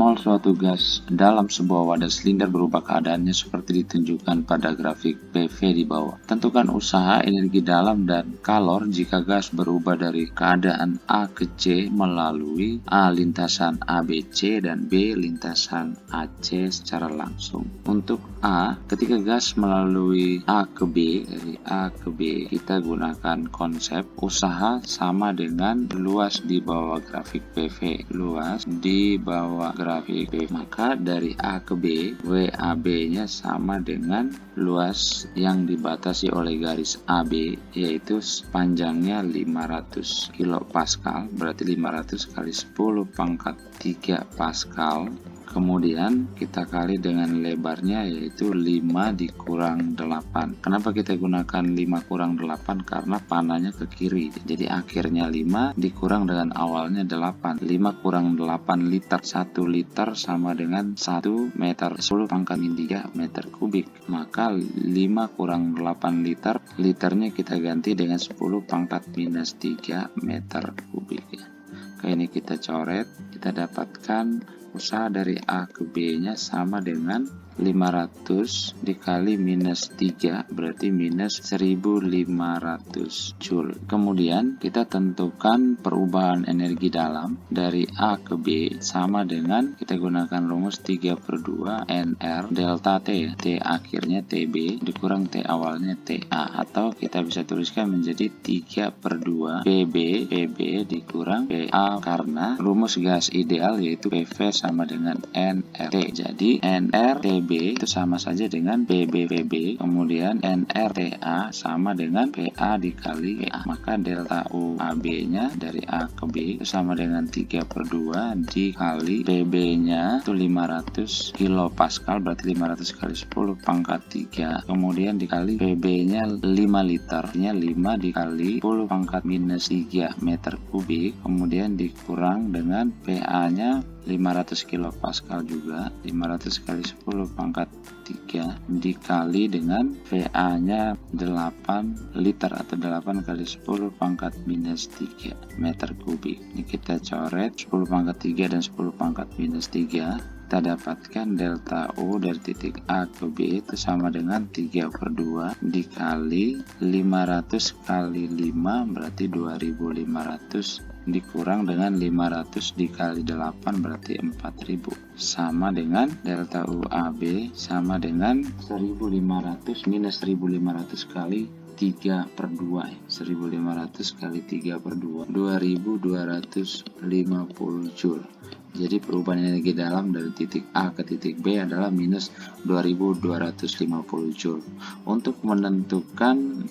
Mol suatu gas dalam sebuah wadah silinder berubah keadaannya seperti ditunjukkan pada grafik PV di bawah. Tentukan usaha energi dalam dan kalor jika gas berubah dari keadaan A ke C melalui A lintasan ABC dan B lintasan AC secara langsung. Untuk A, ketika gas melalui A ke B, dari A ke B, kita gunakan konsep usaha sama dengan luas di bawah grafik PV. Luas di bawah grafik PV. Maka dari A ke B, WAB-nya sama dengan luas yang dibatasi oleh garis AB, yaitu panjangnya 500 kilopascal, berarti 500 kali 10 pangkat 3 Pascal. Kemudian kita kali dengan lebarnya, yaitu 5 dikurang 8. Kenapa kita gunakan 5 kurang 8? Karena panahnya ke kiri. Jadi akhirnya 5 dikurang dengan awalnya 8. 5 kurang 8 liter. 1 liter sama dengan 1 meter 10 pangkat 3 meter kubik. Maka 5 kurang 8 liter. Liternya kita ganti dengan 10 pangkat minus 3 meter kubik. Oke, ini kita coret. Kita dapatkan usaha dari A ke B nya sama dengan 500 dikali minus 3 berarti minus 1500 Joule. Kemudian kita tentukan perubahan energi dalam dari A ke B sama dengan, kita gunakan rumus 3/2 NR delta T. T akhirnya TB dikurang T awalnya TA, atau kita bisa tuliskan menjadi 3/2 PB dikurang PA, karena rumus gas ideal yaitu PV sama dengan NRT. Jadi NRTB itu sama saja dengan PB, kemudian NRTA sama dengan PA dikali PA. Maka delta UAB-nya dari A ke B itu sama dengan 3/2 dikali PB-nya itu 500 kilopascal, berarti 500 kali 10 pangkat 3. Kemudian dikali PB-nya 5 liternya 5 dikali 10 pangkat minus 3 meter kubik. Kemudian dikurang dengan PA-nya 500 kilopascal juga, 500 kali 10 pangkat 3 dikali dengan VA-nya 8 liter atau 8 kali 10 pangkat minus 3 meter kubik. Ini kita coret 10 pangkat 3 dan 10 pangkat minus 3. Kita dapatkan delta U dari titik A ke B itu sama dengan 3/2 dikali 500 kali 5 berarti 2500 dikurang dengan 500 dikali 8 berarti 4000, sama dengan delta UAB sama dengan 1500 minus 1500 kali 3/2, 1500 kali 3/2 2250 Joule. Jadi perubahan energi dalam dari titik A ke titik B adalah minus 2250 Joule. Untuk menentukan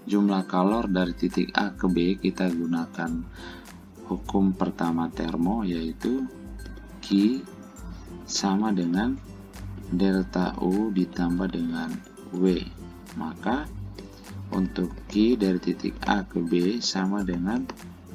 jumlah kalor dari titik A ke B, kita gunakan hukum pertama termo, yaitu Q sama dengan delta U ditambah dengan W. Maka untuk Q dari titik A ke B sama dengan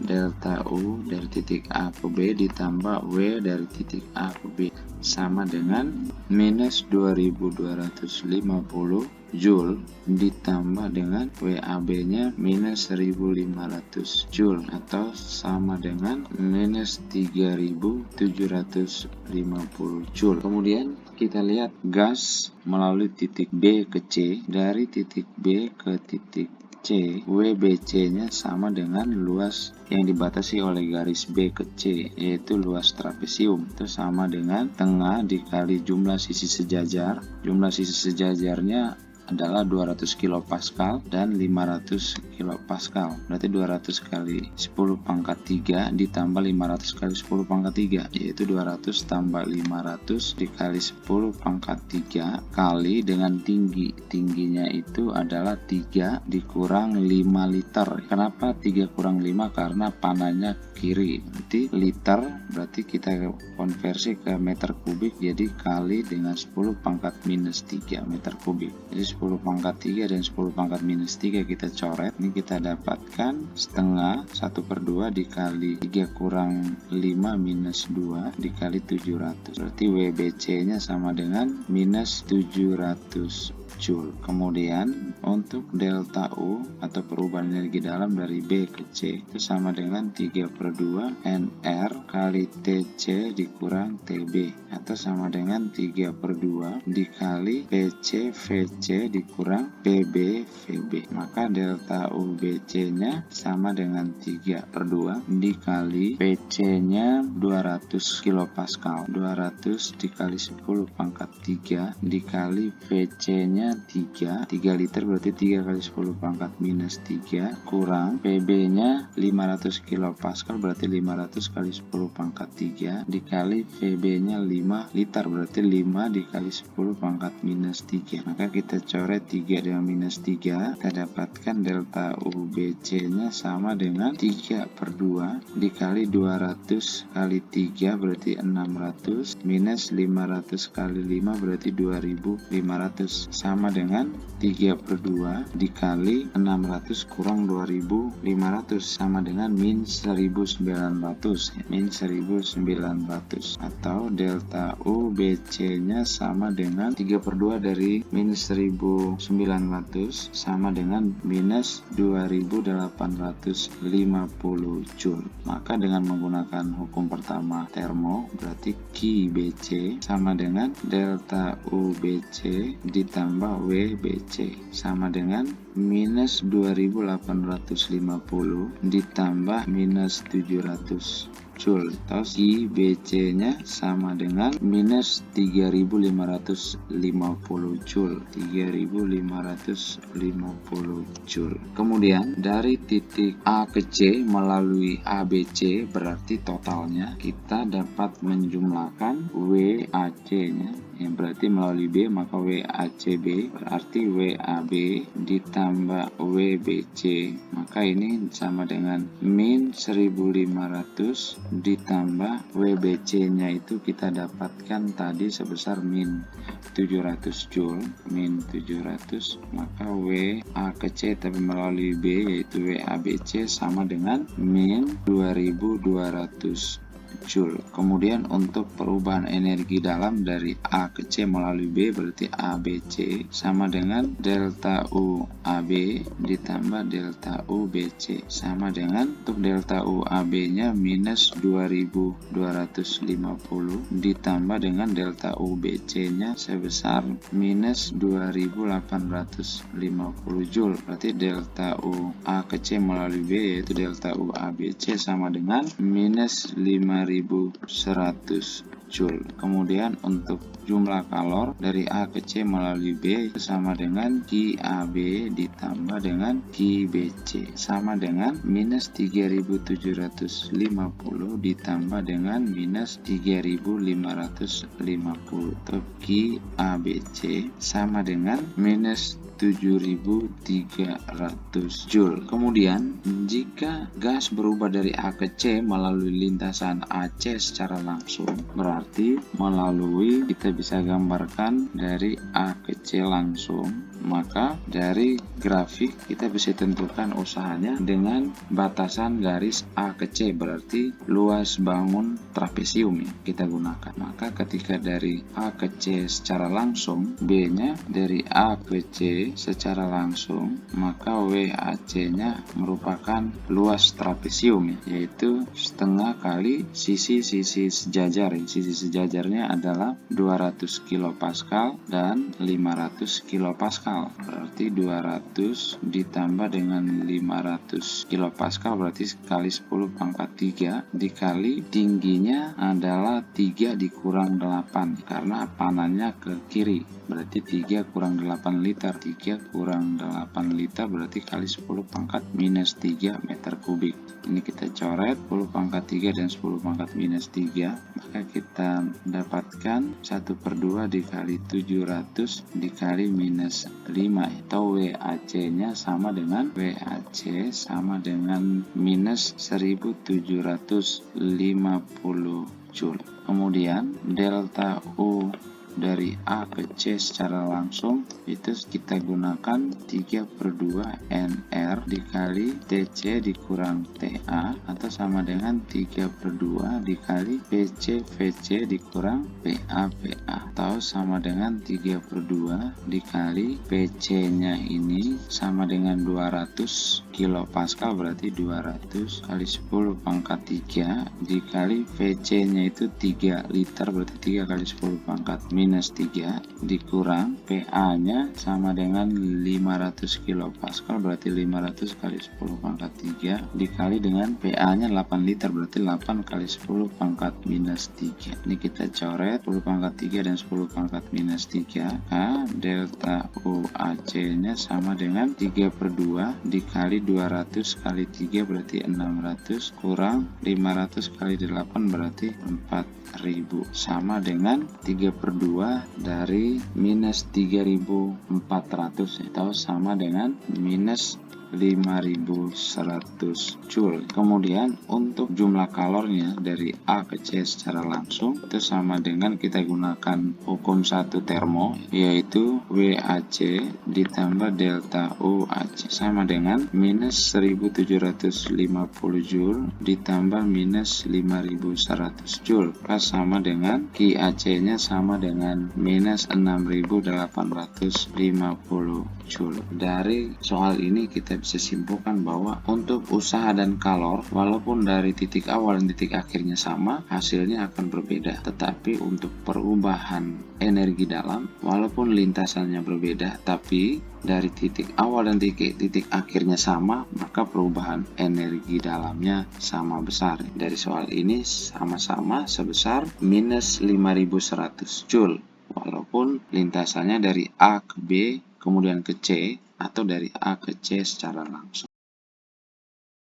delta U dari titik A ke B ditambah W dari titik A ke B sama dengan minus 2250 Joule ditambah dengan WAB-nya minus 1500 Joule atau sama dengan minus 3750 Joule. Kemudian kita lihat gas melalui titik B ke C, dari titik B ke titik C, WBC-nya sama dengan luas yang dibatasi oleh garis B ke C, yaitu luas trapesium. Itu sama dengan tengah dikali jumlah sisi sejajar. Jumlah sisi sejajarnya adalah 200 kilopascal dan 500 kilopascal. Berarti 200 kali 10 pangkat 3 ditambah 500 kali 10 pangkat 3, yaitu 200 tambah 500 dikali 10 pangkat 3 kali dengan tinggi. Tingginya itu adalah 3 dikurang 5 liter. Kenapa 3 kurang 5? Karena panahnya kiri. Berarti liter, berarti kita konversi ke meter kubik, jadi kali dengan 10 pangkat minus 3 meter kubik. Jadi 10 pangkat 3 dan 10 pangkat minus 3 kita coret. Ini kita dapatkan setengah 1/2 dikali 3 kurang 5 minus 2 dikali 700. Berarti WBC nya sama dengan minus 700 Joule. Kemudian untuk delta U atau perubahan energi dalam dari B ke C itu sama dengan 3/2 NR kali TC dikurang TB, atau sama dengan 3/2 dikali PC VC dikurang PB VB. Maka delta U BC nya sama dengan 3/2 dikali PC nya 200 kilopascal, 200 dikali 10 pangkat 3 dikali VC nya 3 liter, berarti 3 kali 10 pangkat minus 3 kurang PB nya 500 kilopascal, berarti 500 kali 10 pangkat 3 dikali VB nya 5 liter, berarti 5 dikali 10 pangkat minus 3. Maka kita coret 3 dengan minus 3, kita dapatkan delta U BC nya sama dengan 3/2 dikali 200 kali 3 berarti 600 minus 500 kali 5 berarti 2500, sama dengan 3/2 dikali 600 kurang 2500 sama dengan min 1900, min 1900, atau delta U BC nya sama dengan 3/2 dari min 1900 sama dengan minus 2850 Joule. Maka dengan menggunakan hukum pertama termo, berarti Q BC sama dengan delta U BC ditambah W BC sama dengan minus 2850 ditambah minus 700 Joule, atau Q BC nya sama dengan minus 3550 Joule, 3550 Joule. Kemudian dari titik A ke C melalui ABC, berarti totalnya kita dapat menjumlahkan WAC nya, yang berarti melalui B maka WACB berarti WAB ditambah WBC, maka ini sama dengan min 1500 ditambah WBC nya itu kita dapatkan tadi sebesar min 700 Joule, min 700, maka WA ke C tapi melalui B yaitu WABC sama dengan min 2200 Joule. Kemudian untuk perubahan energi dalam dari A ke C melalui B berarti ABC sama dengan delta U AB ditambah delta U BC sama dengan untuk delta U AB nya minus 2250 ditambah dengan delta U BC nya sebesar minus 2850 Joule, berarti delta U A ke C melalui B yaitu delta U ABC sama dengan minus 5100 Joule. Kemudian untuk jumlah kalor dari A ke C melalui B sama dengan QAB ditambah dengan QBC sama dengan minus 3750 ditambah dengan minus 3550, atau QABC sama dengan minus 7300 Joule. Kemudian jika gas berubah dari A ke C melalui lintasan AC secara langsung, berarti melalui, kita bisa gambarkan dari A ke C langsung, maka dari grafik kita bisa tentukan usahanya dengan batasan garis A ke C, berarti luas bangun trapesium kita gunakan. Maka ketika dari A ke C secara langsung, B nya dari A ke C secara langsung, maka WAC nya merupakan luas trapesium, yaitu setengah kali sisi-sisi sejajar. Sisi sejajarnya adalah 200 kilopascal dan 500 kilopascal, berarti 200 ditambah dengan 500 kilopascal berarti kali 10 pangkat 3 dikali tingginya adalah 3 dikurang 8 karena panannya ke kiri, berarti 3 kurang 8 liter, 3 kurang 8 liter berarti kali 10 pangkat minus 3 meter kubik. Ini kita coret 10 pangkat 3 dan 10 pangkat minus 3, maka kita dapatkan 1/2 dikali 700 dikali minus 5, atau WAC nya sama dengan WAC sama dengan minus 1750 Joule. Kemudian delta U dari A ke C secara langsung, itu kita gunakan 3/2 NR dikali TC dikurang TA, atau sama dengan 3/2 dikali PC VC dikurang PA PA, atau sama dengan 3/2 dikali PC nya ini sama dengan 200 kilopascal, berarti 200 kali 10 pangkat 3 dikali VC nya itu 3 liter, berarti 3 kali 10 pangkat minus 3 dikurang PA nya sama dengan 500 kilopascal, berarti 500 kali 10 pangkat 3 dikali dengan PA nya 8 liter, berarti 8 kali 10 pangkat minus 3. Ini kita coret 10 pangkat 3 dan 10 pangkat minus 3. Maka delta UAC nya sama dengan 3/2 dikali 200 kali 3 berarti 600 kurang 500 kali 8 berarti 4000, sama dengan 3/2 dari minus 3400, atau sama dengan minus 5100 Joule. Kemudian untuk jumlah kalornya dari A ke C secara langsung itu sama dengan kita gunakan hukum satu termo, yaitu WAC ditambah delta UAC sama dengan minus 1750 Joule ditambah minus 5100 Joule, pas sama dengan QAC nya sama dengan minus 6850 Joule. Dari soal ini kita bisa simpulkan bahwa untuk usaha dan kalor, walaupun dari titik awal dan titik akhirnya sama, hasilnya akan berbeda. Tetapi untuk perubahan energi dalam, walaupun lintasannya berbeda, tapi dari titik awal dan titik akhirnya sama, maka perubahan energi dalamnya sama besar. Dari soal ini sama-sama sebesar minus 5100 Joule, walaupun lintasannya dari A ke B, kemudian ke C, atau dari A ke C secara langsung.